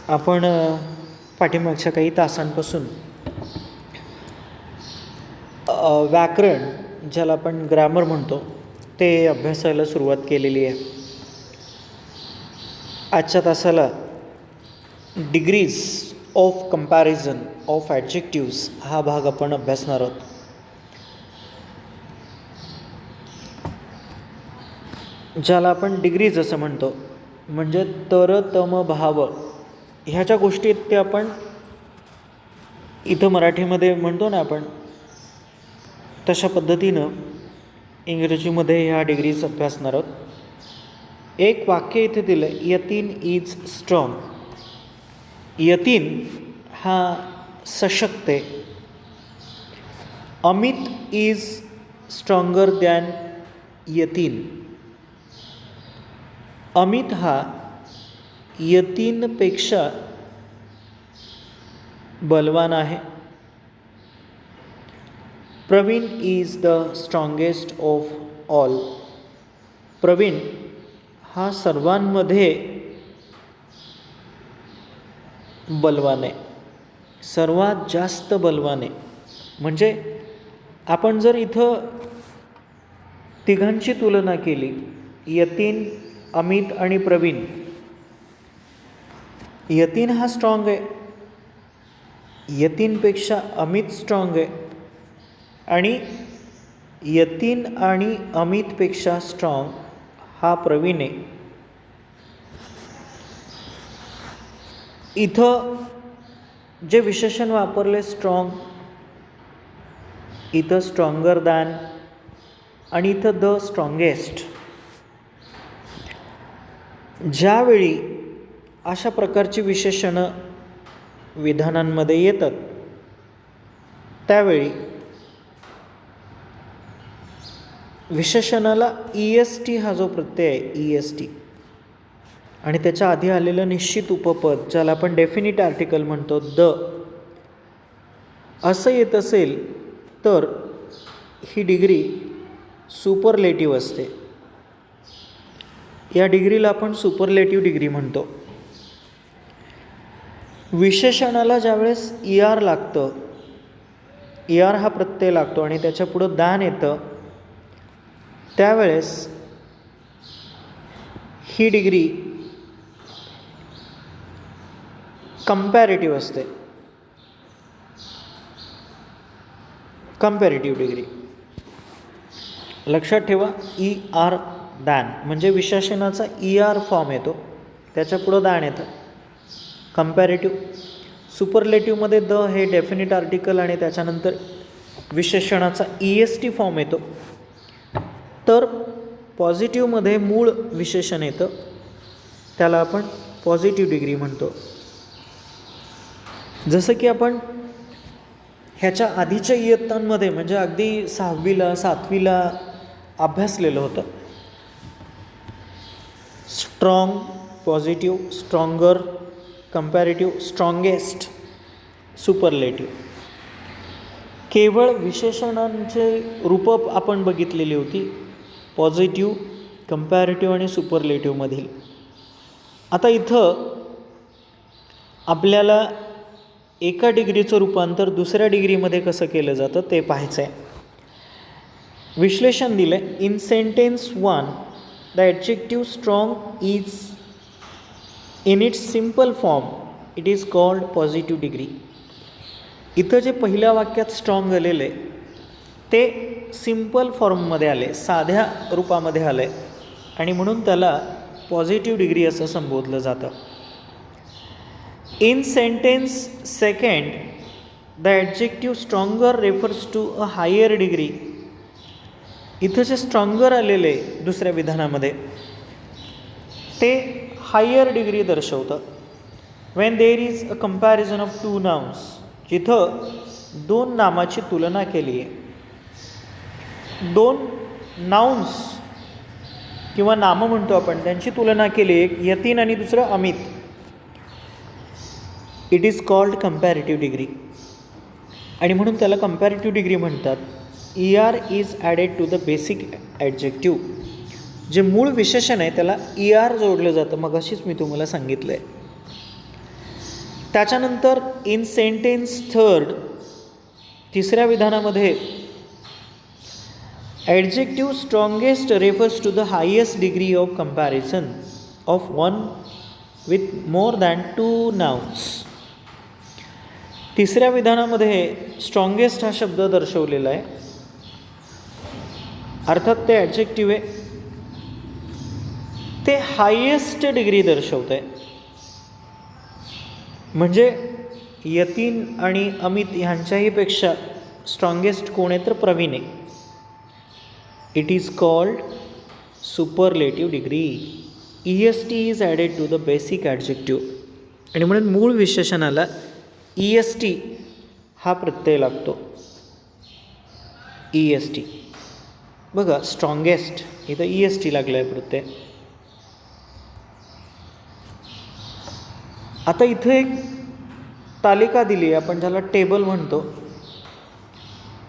आपण पाठीमागच्या काही तासांपासून व्याकरण, ज्याला आपण ग्रामर म्हणतो, ते अभ्यासायला सुरुवात केलेली आहे. आजच्या तासाला डिग्रीज ऑफ कंपॅरिझन ऑफ ॲडजेक्टिव्स हा भाग आपण अभ्यासणार आहोत. ज्याला आपण डिग्रीज असं म्हणतो, म्हणजे तरतम भाव ह्याच्या गोष्टी ते आपण इथं मराठीमध्ये म्हणतो ना आपण, तशा पद्धतीनं इंग्रजीमध्ये ह्या डिग्रीज अभ्यासणार आहोत. एक वाक्य इथे दिलं आहे, यतीन इज स्ट्रॉंग. यतीन हा सशक्त आहे. Amit is stronger than Yatin. Amit हा यतीनपेक्षा बलवान आहे. Praveen is the strongest of all. Praveen हा सर्वांमध्ये बलवान आहे, सर्वात जास्त बलवान आहे. म्हणजे आपण जर इथं तिघांची तुलना केली, यतीन, अमित आणि प्रवीण, यतीन हा स्ट्रॉंग आहे, यतीनपेक्षा अमित स्ट्रॉंग आहे, आणि यतीन आणि अमितपेक्षा स्ट्रॉंग हा प्रवीण आहे. इथं जे विशेषण वापरले स्ट्रॉंग, इथं स्ट्रॉंगर दॅन, आणि इथं द स्ट्रॉंगेस्ट. ज्यावेळी अशा प्रकारची विशेषणं विधानांमध्ये येतात, त्यावेळी विशेषणाला EST हा जो प्रत्यय आहे, EST, आणि त्याच्या आधी आलेलं निश्चित उपपद, ज्याला आपण डेफिनिट आर्टिकल म्हणतो, द, असं येत असेल तर ही डिग्री सुपरलेटिव्ह असते. या डिग्रीला आपण सुपरलेटिव्ह डिग्री म्हणतो. विशेषणाला ज्यावेळेस ER लागतं, ER हा प्रत्यय लागतो आणि त्याच्या पुढं दान येतं, त्यावेळेस ही डिग्री कंपॅरेटिव्ह असते. कंपॅरेटिव्ह डिग्री लक्षात ठेवा. ER दान म्हणजे विशेषणाचा ER फॉर्म येतो, त्याच्या पुढं दान येतं. कंपॅरेटिव्ह. सुपरलेटिव्हमध्ये द हे डेफिनिट आर्टिकल आणि त्याच्यानंतर विशेषणाचा EST फॉर्म येतो. तर पॉझिटिव्हमध्ये मूळ विशेषण येतं, त्याला आपण पॉझिटिव्ह डिग्री म्हणतो. जसं की आपण ह्याच्या आधीच्या इयत्तांमध्ये, म्हणजे अगदी 6वीला 7वीला अभ्यासलेलं होतं. Strong, positive, stronger, comparative, strongest, superlative. केवळ विशेषणांचे रूपं आपण बघितलेली होती, पॉझिटिव्ह, कंपॅरेटिव्ह आणि सुपरलेटिव्हमधील. आता इथं आपल्याला एका डिग्रीचं रूपांतर दुसऱ्या डिग्रीमध्ये कसं केलं जातं ते पाहायचं आहे. विश्लेषण दिलं आहे. In sentence 1 the adjective strong is in its simple form it is called positive degree. इथं जे पहिल्या वाक्यात स्ट्रॉंग आलेलं आहे ते सिम्पल फॉर्ममध्ये आले, साध्या रूपामध्ये आलं आहे, आणि म्हणून त्याला पॉझिटिव्ह डिग्री असं संबोधलं जातं. In sentence second the adjective stronger refers to a higher degree. इथं जे स्ट्रॉंगर आलेले दुसऱ्या विधानामध्ये ते हायर डिग्री दर्शवतं. When there is a comparison of two nouns, जिथं दोन नामाची तुलना केली आहे, दोन नाउन्स किंवा नामं म्हणतो आपण, त्यांची तुलना केली, एक यतीन आणि दुसरं Amit, it is called comparative degree, आणि म्हणून त्याला कंपॅरेटिव्ह डिग्री म्हणतात. ER is added to the basic adjective. जे मूळ विशेषण आहे त्याला ER जोडलं जातं. मग अशीच मी तुम्हाला सांगितलं आहे. त्याच्यानंतर इन सेंटेन्स थर्ड, तिसऱ्या विधानामध्ये adjective strongest refers to the highest degree of comparison of one with more than 2 nouns. तिसऱ्या विधानामध्ये स्ट्रॉंगेस्ट हा शब्द दर्शवलेला आहे, अर्थात ते ॲडजेक्टिव्ह आहे, ते हायेस्ट डिग्री दर्शवत आहे. म्हणजे यतीन आणि अमित ह्यांच्याही पेक्षा स्ट्रॉंगेस्ट कोण आहे तर प्रवीण आहे. It is called superlative degree. EST is added to the basic adjective, आणि म्हणून मूळ विशेषणाला EST हा प्रत्यय लागतो. EST बघा, स्ट्रॉंगेस्ट इथं EST लागला आहे प्रत्यय. आता इथं एक तालिका दिली आहे, आपण ज्याला टेबल म्हणतो.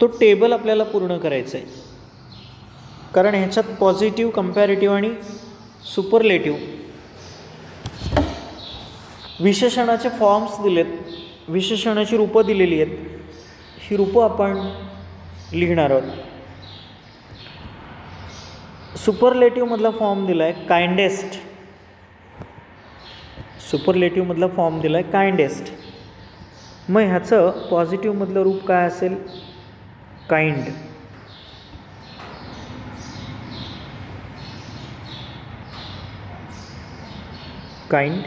तो टेबल आपल्याला पूर्ण करायचा आहे, कारण ह्याच्यात पॉझिटिव्ह, कंपॅरेटिव्ह आणि सुपरलेटिव्ह विशेषणाचे फॉर्म्स दिलेत, विशेषणाची रूपं दिलेली आहेत. ही रूपं आपण लिहिणार आहोत. सुपरलेटिव्हमधला फॉर्म दिला आहे काइंडेस्ट. सुपरलेटिव्हमधला फॉर्म दिला आहे काइंडेस्ट. मग ह्याचं पॉझिटिव्हमधलं रूप काय असेल? काइंड. काइंड.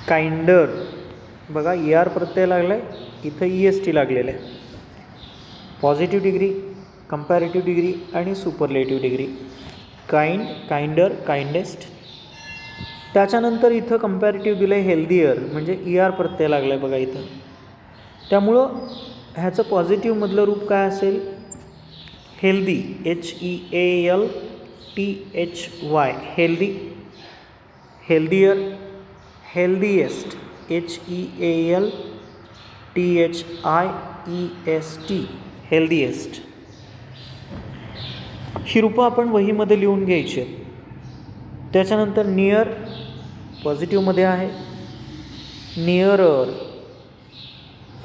काइंडर. बघा, ER प्रत्यय लागला आहे, इथं EST लागलेलं आहे. पॉझिटिव्ह डिग्री, कंपॅरेटिव्ह डिग्री आणि superlative degree. Kind, kinder, kindest. त्याच्यानंतर इथं कंपॅरेटिव्ह दिलं आहे हेल्दियर, म्हणजे ER प्रत्यय लागला आहे बघा इथं. त्यामुळं ह्याचं पॉझिटिव्हमधलं रूप काय असेल? Healthy. HEALTHY. Healthy. Healthier. Healthiest. HEALTHIEST. Healthiest. ही रूपं आपण वहीमध्ये लिहून घ्यायची आहेत. त्याच्यानंतर नियर पॉझिटिव्हमध्ये आहे, नियरर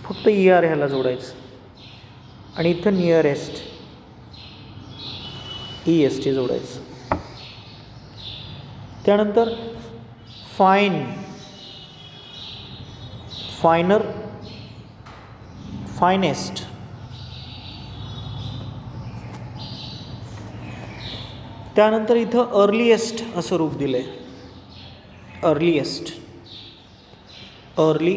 फक्त ER ह्याला जोडायचं, आणि इथं नियरेस्ट EST जोडायचं. त्यानंतर फाईन, फायनर, फायनेस्ट. त्यानंतर इथं अर्लीएस्ट असं रूप दिलं आहे. अर्लीएस्ट. अर्ली,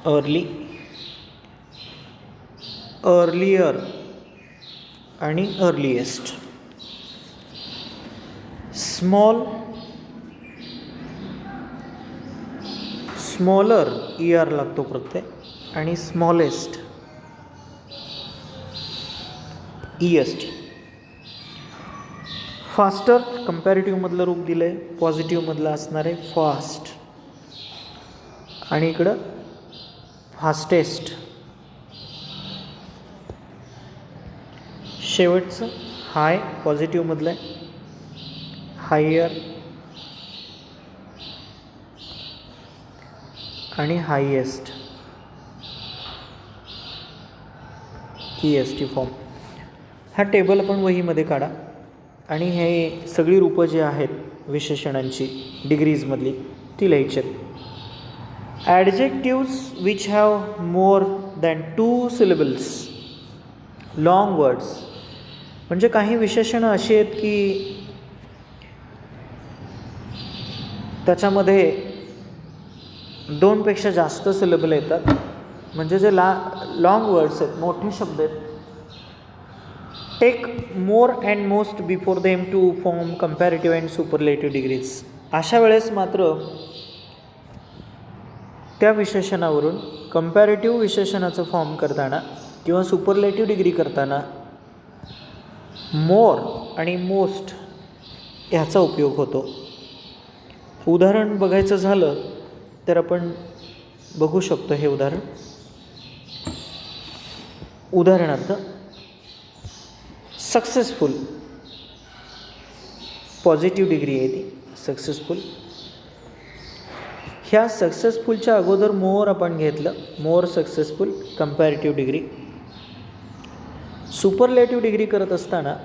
अर्ली, अर्लियर आणि अर्लीएस्ट. स्मॉल, स्मॉलर ER लागतो प्रत्यय, आणि स्मॉलेस्ट EST. फास्टर कंपॅरेटिव्हमधलं रूप दिलं आहे, पॉझिटिव्हमधलं असणार आहे फास्ट, आणि इकडं फास्टेस्ट. शेवटचं हाय पॉझिटिव्हमधलं आहे, हायर आणि हायेस्ट EST फॉर्म. हा टेबल आपण वहीमध्ये काढा, आणि हे सगळी रूपं जी आहेत विशेषणांची डिग्रीजमधली ती लिहायची आहेत. Adjectives which have more than 2 syllables, long words. म्हणजे काही विशेषणं अशी आहेत की त्याच्यामध्ये 2 पेक्षा जास्त सिलेबल येतात. म्हणजे जे लॉंग वर्ड्स आहेत, मोठे शब्द आहेत, take more and most before them to form comparative and superlative degrees. अशा वेळेस मात्र त्या विशेषणावरून कंपॅरेटिव्ह विशेषणाचं फॉर्म करताना किंवा सुपरलेटिव्ह डिग्री करताना मोर आणि मोस्ट ह्याचा उपयोग होतो. उदाहरण बघायचं झालं तर आपण बघू शकतो हे उदाहरण. उदाहरणार्थ सक्सेसफुल पॉझिटिव्ह डिग्री आहे ती सक्सेसफुल. ह्या सक्सेसफुलच्या अगोदर मोर आपण घेतलं, more successful comparative degree. Superlative degree करत असताना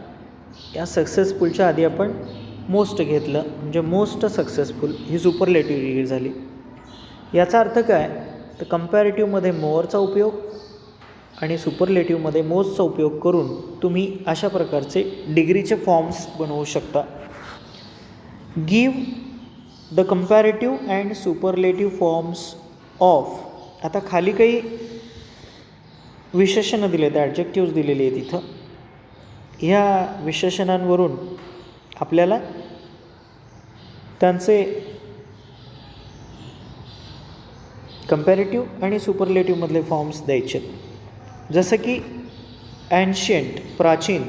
या सक्सेसफुलच्या आधी आपण मोस्ट घेतलं, म्हणजे मोस्ट सक्सेसफुल ही सुपरलेटिव्ह डिग्री झाली. याचा अर्थ काय, तर कंपॅरेटिव्हमध्ये मोअरचा उपयोग आणि सुपरलेटिव्हमध्ये मोस्टचा उपयोग करून तुम्ही अशा प्रकारचे डिग्रीचे फॉर्म्स बनवू शकता. Give the comparative and superlative forms of. आता खाली काही विशेषणं दिले आहेत, ॲडजेक्टिव्स दिलेली आहेत इथं. ह्या विशेषणांवरून आपल्याला त्यांचे कंपॅरेटिव्ह आणि सुपरलेटिव्हमधले फॉर्म्स द्यायचे. जसं की ॲन्शियंट प्राचीन,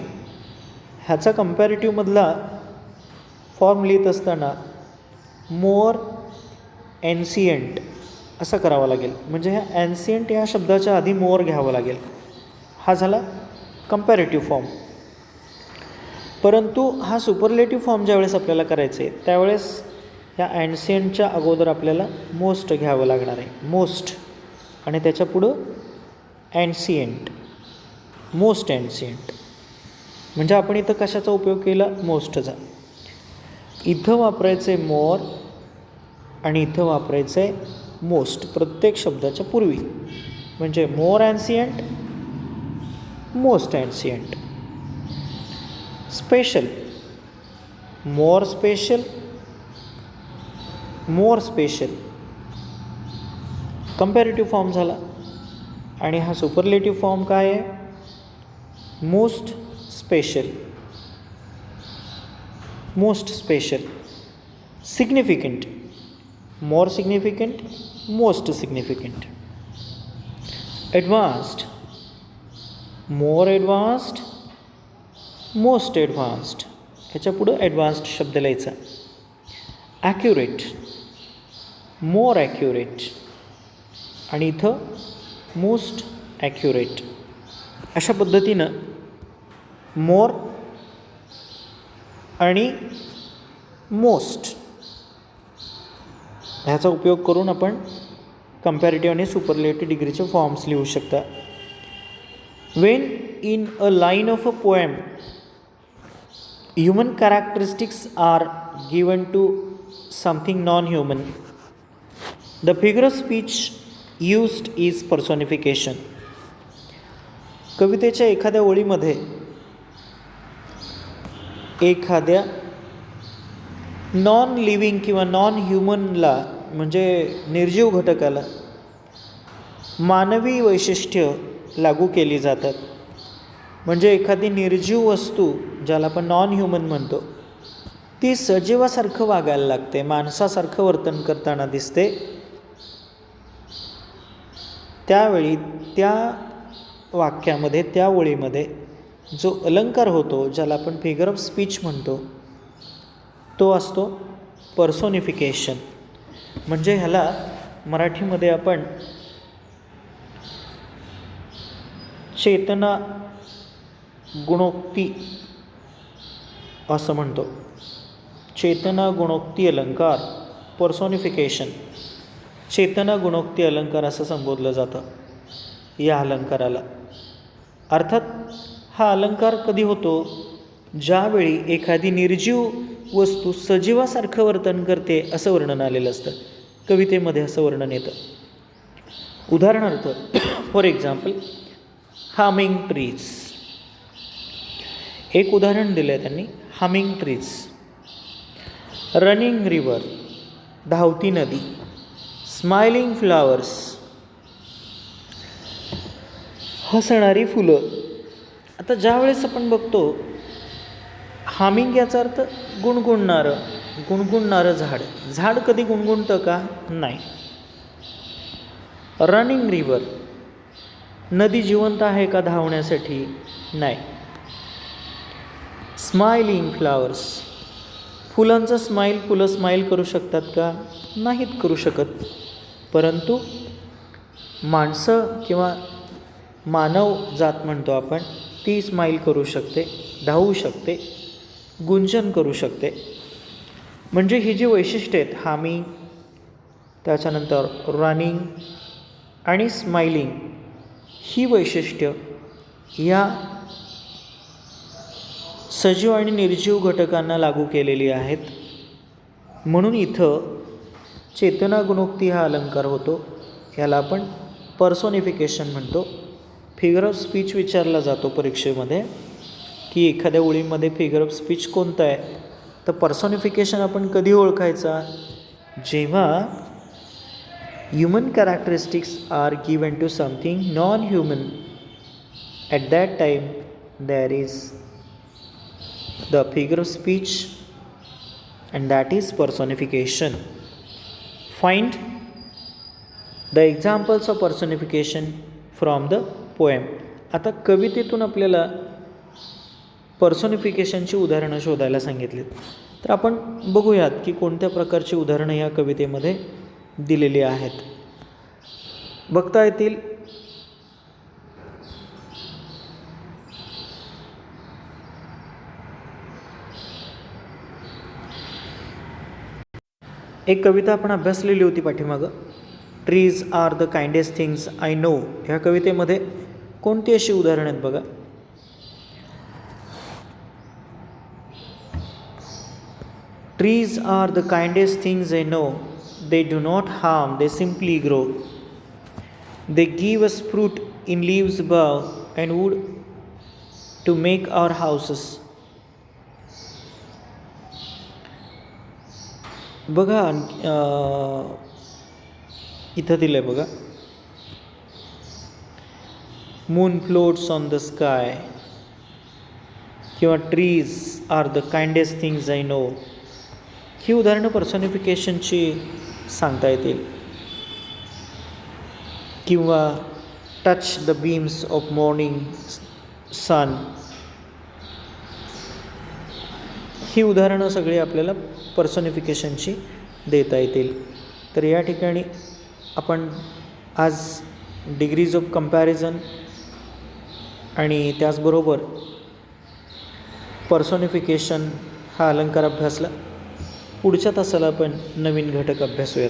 ह्याचा कंपॅरेटिव्हमधला फॉर्म लिहित असताना मोर एन्सियंट असं करावं लागेल. म्हणजे ह्या ॲन्सियंट या शब्दाच्या आधी मोर घ्यावं लागेल. हा झाला कंपॅरेटिव्ह फॉर्म. परंतु हा सुपरलेटिव्ह फॉर्म ज्यावेळेस आपल्याला करायचे त्यावेळेस ह्या ॲन्सियंटच्या अगोदर आपल्याला मोस्ट घ्यावं लागणार आहे, मोस्ट, आणि त्याच्या पुढं ॲन्सियंट, मोस्ट ॲन्सियंट. म्हणजे आपण इथं कशाचा उपयोग केला, मोस्टचा. इथं वापरायचं आहे मोर आणि इथं वापरायचं आहे मोस्ट प्रत्येक शब्दाच्या पूर्वी. म्हणजे more ancient, most ancient. Special, more special, more special comparative form झाला. आणि हा सुपरलेटिव्ह फॉर्म काय आहे, most special, most special. Significant, more significant, most significant. Advanced, more advanced, most advanced. ह्याच्या पुढं ॲडव्हान्स्ड शब्द लिहायचा. ॲक्युरेट, मोर ॲक्युरेट, आणि इथं मोस्ट ॲक्युरेट. अशा पद्धतीनं मोर आणि मोस्ट ह्याचा उपयोग करून आपण कंपॅरेटिव्ह आणि सुपरलेटिव्ह डिग्रीचे फॉर्म्स लिहू शकता. When in a line of a poem human characteristics are given to something non human, the figure of speech used is personification. कवितेच्या एखाद्या ओळीमध्ये एखाद्या नॉन लिव्हिंग किंवा नॉन ह्युमनला, म्हणजे निर्जीव घटकाला मानवी वैशिष्ट्य लागू केली जातात. म्हणजे एखादी निर्जीव वस्तू, ज्याला आपण नॉन ह्युमन म्हणतो, ती सजीवासारखं वागायला लागते, माणसासारखं वर्तन करताना दिसते. त्यावेळी त्या वाक्यामध्ये, त्या ओळीमध्ये जो अलंकार होतो, ज्याला आपण फिगर ऑफ स्पीच म्हणतो, तो असतो पर्सोनिफिकेशन. म्हणजे ह्याला मराठीमध्ये आपण चेतना गुणोक्ती असं म्हणतो. चेतना गुणोक्ती अलंकार, पर्सोनिफिकेशन. चेतना गुणोक्ती अलंकार असं संबोधलं जातं या अलंकाराला. अर्थात हा अलंकार कधी होतो, ज्यावेळी एखादी निर्जीव वस्तू सजीवासारखं वर्तन करते असं वर्णन आलेलं असतं. कवितेमध्ये असं वर्णन येतं. उदाहरणार्थ, फॉर एक्झाम्पल, हमिंग ट्रीज. एक उदाहरण दिलं आहे त्यांनी, हमिंग ट्रीज. रनिंग रिवर, धावती नदी. स्माइलिंग फ्लावर्स, हसणारी फुलं. आता ज्यावेळेस आपण बघतो हमिंग याचा अर्थ गुणगुणणारं, गुणगुणणारं झाड. झाड कधी गुणगुणतं का, नाही. रनिंग रिवर, नदी जिवंत आहे का धावण्यासाठी, नाही. स्माइलिंग फ्लावर्स, फुलांचं स्माईल, फुलं स्माईल करू शकतात का, नाहीत करू शकत. परंतु माणसं किंवा मानव जात म्हणतो आपण, ती स्माईल करू शकते, धावू शकते. गुंजन करू शकते. म्हणजे ही जी वैशिष्ट्ये आहेत, हामिंग, त्याच्यानंतर रनिंग आणि स्माइलिंग, ही वैशिष्ट्य या सजीव आणि निर्जीव घटकांना लागू केलेली आहेत. म्हणून इथं चेतना गुणोक्ती हा अलंकार होतो. याला आपण पर्सोनिफिकेशन म्हणतो. फिगर ऑफ स्पीच विचारला जातो परीक्षेमध्ये की एखाद्या ओळीमध्ये फिगर ऑफ स्पीच कोणता आहे. तर पर्सोनिफिकेशन आपण कधी ओळखायचा, जेव्हा human characteristics are given to something non human, at that time there is the figure of speech and that is personification. Find the examples of personification from the poem. आता कवितेतून आपल्याला पर्सोनिफिकेशनची उदाहरणं शोधायला सांगितलीत. तर आपण बघूयात की कोणत्या प्रकारची उदाहरणं या कवितेमध्ये दिलेली आहेत. बघता येतील. एक कविता आपण अभ्यासलेली होती पाठीमागं, trees are the kindest things I know. ह्या कवितेमध्ये कोणती अशी उदाहरणं आहेत बघा. Trees are the kindest things I know, they do not harm, they simply grow, they give us fruit in leaves above and wood to make our houses. बघा इथं दिलं आहे बघा, moon floats on the sky किंवा trees are the kindest things I know. ही उदाहरणं पर्सोनिफिकेशनची सांगता येतील. किंवा touch the beams of morning sun. ही उदाहरणं सगळी आपल्याला पर्सोनिफिकेशनची देता येतील. तर या ठिकाणी आपण आज डिग्रीज ऑफ कंपॅरिझन आणि त्याचबरोबर पर्सोनिफिकेशन हा अलंकार अभ्यासला. पुढच्या तासाला आपण नवीन घटक अभ्यासूयात.